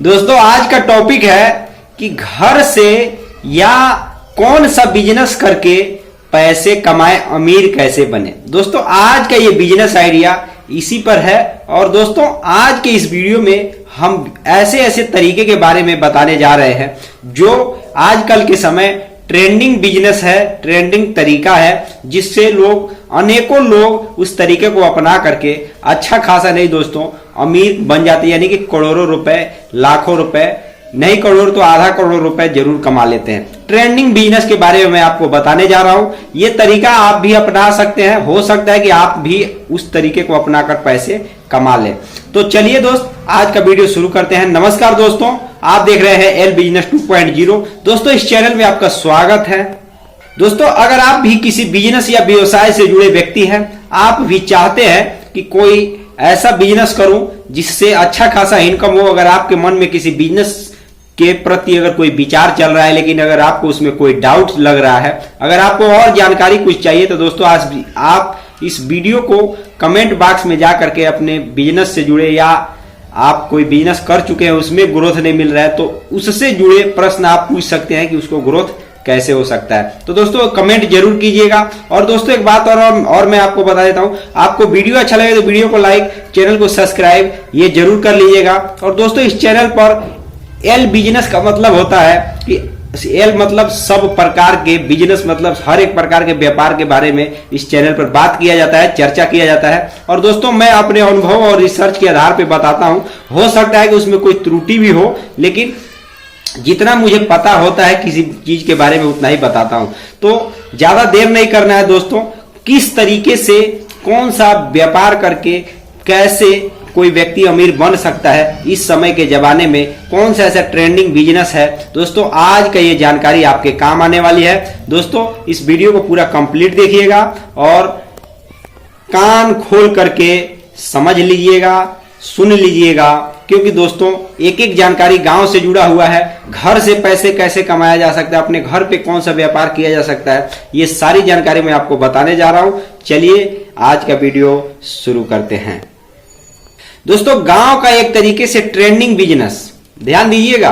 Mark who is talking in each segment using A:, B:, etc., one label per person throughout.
A: दोस्तों आज का टॉपिक है कि घर से या कौन सा बिजनेस करके पैसे कमाए, अमीर कैसे बने। दोस्तों आज का ये बिजनेस आइडिया इसी पर है। और दोस्तों आज के इस वीडियो में हम ऐसे ऐसे तरीके के बारे में बताने जा रहे हैं जो आजकल के समय ट्रेंडिंग बिजनेस है, ट्रेंडिंग तरीका है, जिससे अनेकों लोग उस तरीके को अपना करके अच्छा खासा नहीं दोस्तों अमीर बन जाते, यानी कि करोड़ों रुपए, लाखों रुपए, नहीं करोड़ तो आधा करोड़ रुपए जरूर कमा लेते हैं। ट्रेंडिंग बिजनेस के बारे में मैं आपको बताने जा रहा हूं। ये तरीका आप भी अपना सकते हैं, हो सकता है कि आप भी उस तरीके को अपनाकर पैसे कमा लें। तो चलिए दोस्त आज का वीडियो शुरू करते हैं। नमस्कार दोस्तों, आप देख रहे हैं एल बिजनेस 2.0। दोस्तों इस चैनल में आपका स्वागत है। दोस्तों अगर आप भी किसी बिजनेस या व्यवसाय से जुड़े व्यक्ति हैं, आप भी चाहते हैं कि कोई ऐसा बिजनेस करूं जिससे अच्छा खासा इनकम हो, अगर आपके मन में किसी बिजनेस के प्रति अगर कोई विचार चल रहा है, लेकिन अगर आपको उसमें कोई डाउट लग रहा है, अगर आपको और जानकारी कुछ चाहिए, तो दोस्तों आज भी आप इस वीडियो को कमेंट बॉक्स में जा करके अपने बिजनेस से जुड़े या आप कोई बिजनेस कर चुके हैं उसमें ग्रोथ नहीं मिल रहा है, तो उससे जुड़े प्रश्न आप पूछ सकते हैं कि उसको ग्रोथ कैसे हो सकता है। तो दोस्तों कमेंट जरूर कीजिएगा। और दोस्तों एक बात और मैं आपको बता देता हूं, आपको वीडियो अच्छा लगे तो वीडियो को लाइक, चैनल को सब्सक्राइब ये जरूर कर लीजिएगा। और दोस्तों इस चैनल पर एल बिजनेस का मतलब होता है कि एल मतलब सब प्रकार के बिजनेस, मतलब हर एक प्रकार के व्यापार के बारे में इस चैनल पर बात किया जाता है, चर्चा किया जाता है। और दोस्तों मैं अपने अनुभव और रिसर्च के आधार पर बताता हूं, हो सकता है कि उसमें कोई त्रुटि भी हो, लेकिन जितना मुझे पता होता है किसी चीज के बारे में उतना ही बताता हूं। तो ज्यादा देर नहीं करना है दोस्तों, किस तरीके से कौन सा व्यापार करके कैसे कोई व्यक्ति अमीर बन सकता है इस समय के जमाने में, कौन सा ऐसा ट्रेंडिंग बिजनेस है, दोस्तों आज का ये जानकारी आपके काम आने वाली है। दोस्तों इस वीडियो को पूरा कंप्लीट देखिएगा और कान खोल करके समझ लीजिएगा, सुन लीजिएगा, क्योंकि दोस्तों एक एक जानकारी गांव से जुड़ा हुआ है। घर से पैसे कैसे कमाया जा सकता है, अपने घर पे कौन सा व्यापार किया जा सकता है, ये सारी जानकारी मैं आपको बताने जा रहा हूं। चलिए आज का वीडियो शुरू करते हैं। दोस्तों गांव का एक तरीके से ट्रेंडिंग बिजनेस, ध्यान दीजिएगा,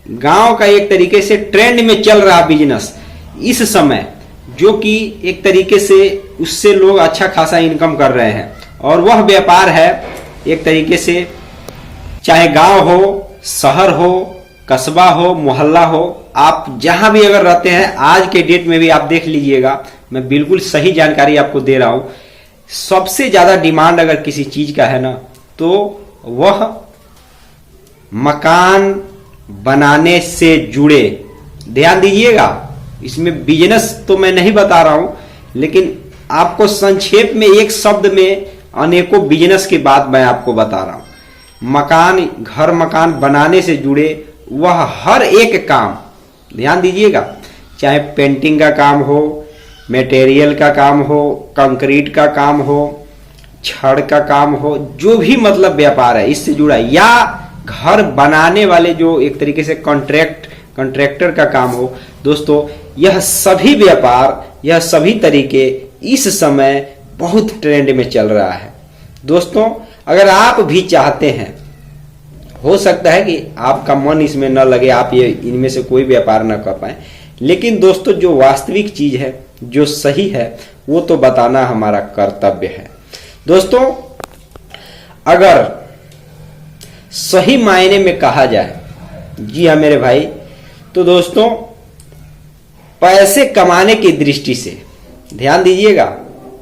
A: गांव का एक तरीके से ट्रेंड में चल रहा बिजनेस इस समय, जो कि एक तरीके से उससे लोग अच्छा खासा इनकम कर रहे हैं। और वह व्यापार है एक तरीके से, चाहे गांव हो, शहर हो, कस्बा हो, मोहल्ला हो, आप जहां भी अगर रहते हैं, आज के डेट में भी आप देख लीजिएगा, मैं बिल्कुल सही जानकारी आपको दे रहा हूं। सबसे ज्यादा डिमांड अगर किसी चीज का है ना, तो वह मकान बनाने से जुड़े, ध्यान दीजिएगा, इसमें बिजनेस तो मैं नहीं बता रहा हूं, लेकिन आपको संक्षेप में एक शब्द में अनेकों बिजनेस की बात मैं आपको बता रहा हूं। मकान, घर मकान बनाने से जुड़े वह हर एक काम, ध्यान दीजिएगा, चाहे पेंटिंग का काम हो, मटेरियल का काम हो, कंक्रीट का काम हो, छड़ का काम हो, जो भी मतलब व्यापार है इससे जुड़ा, या घर बनाने वाले जो एक तरीके से कॉन्ट्रैक्टर का काम हो, दोस्तों यह सभी व्यापार, यह सभी तरीके इस समय बहुत ट्रेंड में चल रहा है। दोस्तों अगर आप भी चाहते हैं, हो सकता है कि आपका मन इसमें न लगे, आप ये इनमें से कोई व्यापार न कर पाए, लेकिन दोस्तों जो वास्तविक चीज है, जो सही है, वो तो बताना हमारा कर्तव्य है। दोस्तों अगर सही मायने में कहा जाए, जी हाँ मेरे भाई, तो दोस्तों पैसे कमाने की दृष्टि से, ध्यान दीजिएगा,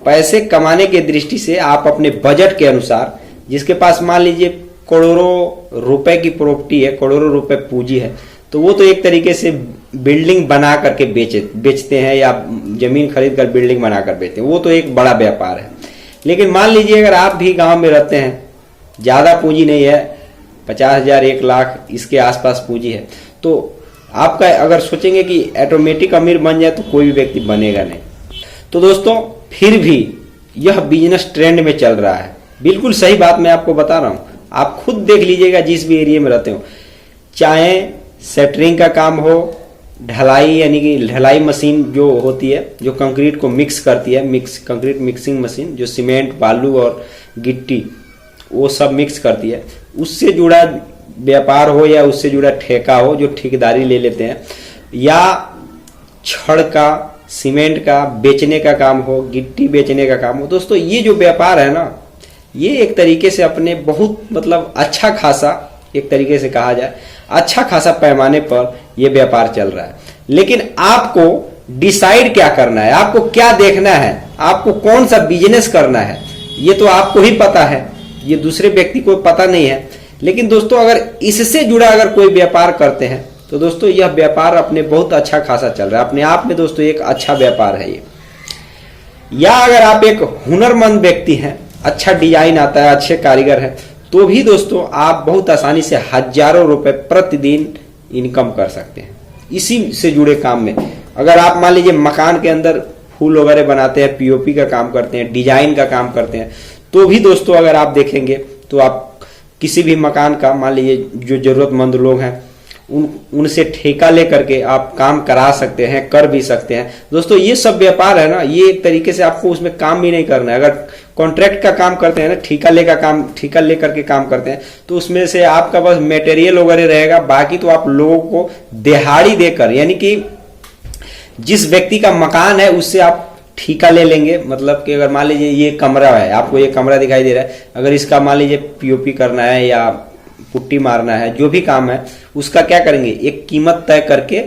A: पैसे कमाने की दृष्टि से आप अपने बजट के अनुसार, जिसके पास मान लीजिए करोड़ों रुपए की प्रॉपर्टी है, करोड़ों रुपए पूंजी है, तो वो तो एक तरीके से बिल्डिंग बना करके बेचते हैं, या जमीन खरीद कर बिल्डिंग बनाकर बेचते हैं, वो तो एक बड़ा व्यापार है। लेकिन मान लीजिए अगर आप भी गांव में रहते हैं, ज्यादा पूंजी नहीं है, 50,000 1 लाख इसके आसपास पूंजी है, तो आपका अगर सोचेंगे कि ऑटोमेटिक अमीर बन जाए, तो कोई भी व्यक्ति बनेगा नहीं। तो दोस्तों फिर भी यह बिजनेस ट्रेंड में चल रहा है, बिल्कुल सही बात मैं आपको बता रहा हूं। आप खुद देख लीजिएगा जिस भी एरिया में रहते हो, चाहे सेटरिंग का काम हो, ढलाई यानी कि ढलाई मशीन जो होती है, जो कंक्रीट को मिक्स करती है, कंक्रीट मिक्सिंग मशीन, जो सीमेंट, बालू और गिट्टी वो सब मिक्स करती है, उससे जुड़ा व्यापार हो या उससे जुड़ा ठेका हो जो ठेकेदारी ले लेते हैं, या छड़ का, सीमेंट का बेचने का काम हो, गिट्टी बेचने का काम हो, दोस्तों ये जो व्यापार है ना, ये एक तरीके से अपने बहुत मतलब अच्छा खासा, एक तरीके से कहा जाए अच्छा खासा पैमाने पर यह व्यापार चल रहा है। लेकिन आपको डिसाइड क्या करना है, आपको क्या देखना है, आपको कौन सा बिजनेस करना है, ये तो आपको ही पता है, ये दूसरे व्यक्ति को पता नहीं है। लेकिन दोस्तों अगर इससे जुड़ा अगर कोई व्यापार करते हैं तो दोस्तों यह व्यापार अपने बहुत अच्छा खासा चल रहा है, अपने आप में दोस्तों एक अच्छा व्यापार है ये। या अगर आप एक हुनरमंद व्यक्ति हैं, अच्छा डिजाइन आता है, अच्छे कारीगर हैं, तो भी दोस्तों आप बहुत आसानी से हजारों रुपए प्रतिदिन इनकम कर सकते हैं इसी से जुड़े काम में। अगर आप मान लीजिए मकान के अंदर फूल वगैरह बनाते हैं, पीओपी का काम करते हैं, डिजाइन का काम करते हैं, तो भी दोस्तों अगर आप देखेंगे तो आप किसी भी मकान का मान लीजिए जो जरूरतमंद लोग हैं उनसे ठेका लेकर के आप काम करा सकते हैं, कर भी सकते हैं। दोस्तों ये सब व्यापार है ना, ये एक तरीके से आपको उसमें काम भी नहीं करना है। अगर कॉन्ट्रैक्ट का काम करते हैं ना, ठेका लेकर के काम करते हैं, तो उसमें से आपका बस मटेरियल वगैरह रहेगा, बाकी तो आप लोगों को दिहाड़ी देकर, यानी कि जिस व्यक्ति का मकान है उससे आप ठेका ले लेंगे। मतलब कि अगर मान लीजिए ये कमरा है, आपको ये कमरा दिखाई दे रहा है, अगर इसका मान लीजिए पीओपी करना है या पुट्टी मारना है, जो भी काम है उसका क्या करेंगे, एक कीमत तय करके,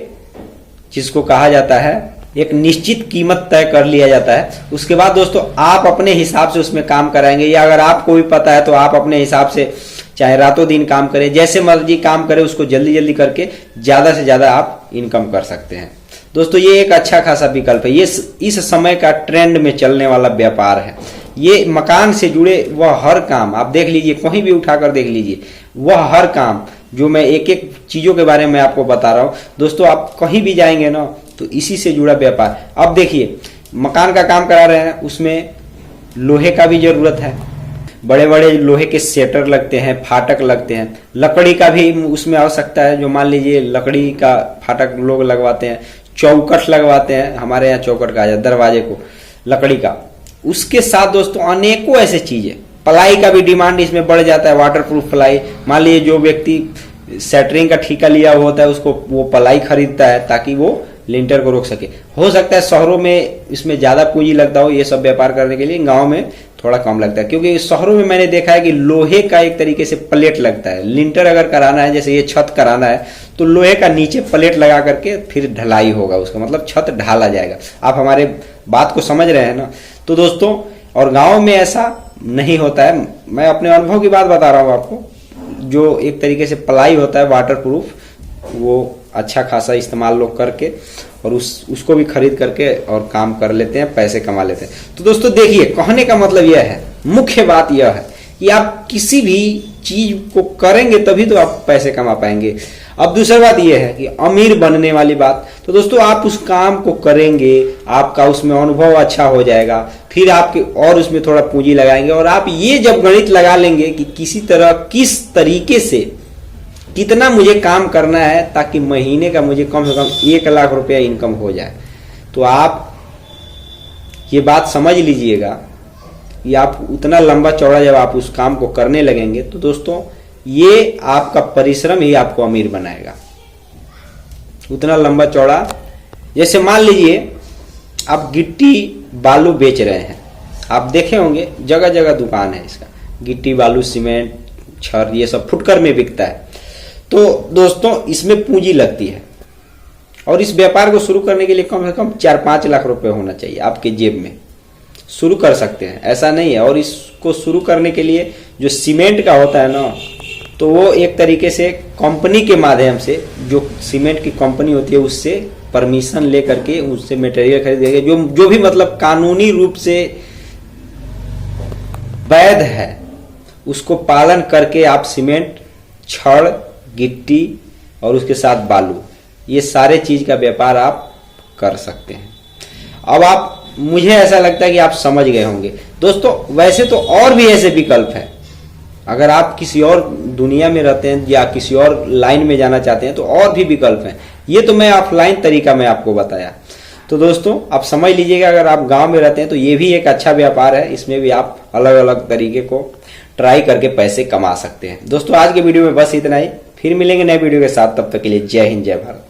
A: जिसको कहा जाता है एक निश्चित कीमत तय कर लिया जाता है। उसके बाद दोस्तों आप अपने हिसाब से उसमें काम कराएंगे, या अगर आपको भी पता है तो आप अपने हिसाब से चाहे रातों दिन काम करें, जैसे मर्जी काम करें, उसको जल्दी जल्दी करके ज्यादा से ज्यादा आप इनकम कर सकते हैं। दोस्तों ये एक अच्छा खासा विकल्प है, ये इस समय का ट्रेंड में चलने वाला व्यापार है। ये मकान से जुड़े वह हर काम आप देख लीजिए, कहीं भी उठाकर देख लीजिए, वह हर काम जो मैं एक एक चीजों के बारे में आपको बता रहा हूं दोस्तों, आप कहीं भी जाएंगे ना तो इसी से जुड़ा व्यापार। अब देखिए मकान का काम करा रहे हैं, उसमें लोहे का भी जरूरत है, बड़े बड़े लोहे के सेटर लगते हैं, फाटक लगते हैं, लकड़ी का भी उसमें आवश्यकता है। जो मान लीजिए लकड़ी का फाटक लोग लगवाते हैं, चौकट लगवाते हैं, हमारे यहाँ चौकट कहा जाता है दरवाजे को, लकड़ी का। उसके साथ दोस्तों अनेकों ऐसे चीजें, प्लाई का भी डिमांड इसमें बढ़ जाता है, वाटरप्रूफ प्लाई। मान लीजिए जो व्यक्ति सेटरिंग का ठेका लिया हुआ होता है उसको वो प्लाई खरीदता है ताकि वो लिंटर को रोक सके। हो सकता है शहरों में इसमें ज्यादा पूंजी लगता हो ये सब व्यापार करने के लिए, गांव में थोड़ा कम लगता है, क्योंकि शहरों में मैंने देखा है कि लोहे का एक तरीके से प्लेट लगता है। लिंटर अगर कराना है, जैसे ये छत कराना है, तो लोहे का नीचे प्लेट लगा करके फिर ढलाई होगा उसका, मतलब छत ढाला जाएगा। आप हमारे बात को समझ रहे हैं ना। तो दोस्तों और गांव में ऐसा नहीं होता है, मैं अपने अनुभव की बात बता रहा हूं आपको। जो एक तरीके से प्लाई होता है वाटरप्रूफ, वो अच्छा खासा इस्तेमाल लोग करके और उसको भी खरीद करके और काम कर लेते हैं, पैसे कमा लेते हैं। तो दोस्तों देखिए, कहने का मतलब यह है, मुख्य बात यह है कि आप किसी भी चीज को करेंगे तभी तो आप पैसे कमा पाएंगे। अब दूसरी बात यह है कि अमीर बनने वाली बात, तो दोस्तों आप उस काम को करेंगे, आपका उसमें अनुभव अच्छा हो जाएगा, फिर आपके और उसमें थोड़ा पूंजी लगाएंगे, और आप ये जब गणित लगा लेंगे कि किसी तरह किस तरीके से कितना मुझे काम करना है ताकि महीने का मुझे कम से कम 1 लाख रुपया इनकम हो जाए, तो आप ये बात समझ लीजिएगा कि आप उतना लंबा चौड़ा जब आप उस काम को करने लगेंगे तो दोस्तों ये आपका परिश्रम ही आपको अमीर बनाएगा। उतना लंबा चौड़ा, जैसे मान लीजिए आप गिट्टी बालू बेच रहे हैं, आप देखे होंगे जगह जगह दुकान है इसका, गिट्टी बालू सीमेंट छड़ ये सब फुटकर में बिकता है। तो दोस्तों इसमें पूंजी लगती है, और इस व्यापार को शुरू करने के लिए कम से कम 4-5 लाख रुपए होना चाहिए आपके जेब में। शुरू कर सकते हैं, ऐसा नहीं है। और इसको शुरू करने के लिए जो सीमेंट का होता है ना, तो वो एक तरीके से कंपनी के माध्यम से, जो सीमेंट की कंपनी होती है उससे परमिशन लेकर के उससे मटेरियल खरीदेंगे, जो भी मतलब कानूनी रूप से वैध है उसको पालन करके आप सीमेंट, छड़, गिट्टी और उसके साथ बालू, ये सारे चीज का व्यापार आप कर सकते हैं। अब आप, मुझे ऐसा लगता है कि आप समझ गए होंगे दोस्तों। वैसे तो और भी ऐसे विकल्प हैं, अगर आप किसी और दुनिया में रहते हैं या किसी और लाइन में जाना चाहते हैं तो और भी विकल्प हैं। ये तो मैं ऑफलाइन तरीका में आपको बताया। तो दोस्तों आप समझ लीजिएगा, अगर आप गांव में रहते हैं तो ये भी एक अच्छा व्यापार है, इसमें भी आप अलग अलग तरीके को ट्राई करके पैसे कमा सकते हैं। दोस्तों आज के वीडियो में बस इतना ही, फिर मिलेंगे नए वीडियो के साथ, तब तक के लिए जय हिंद जय भारत।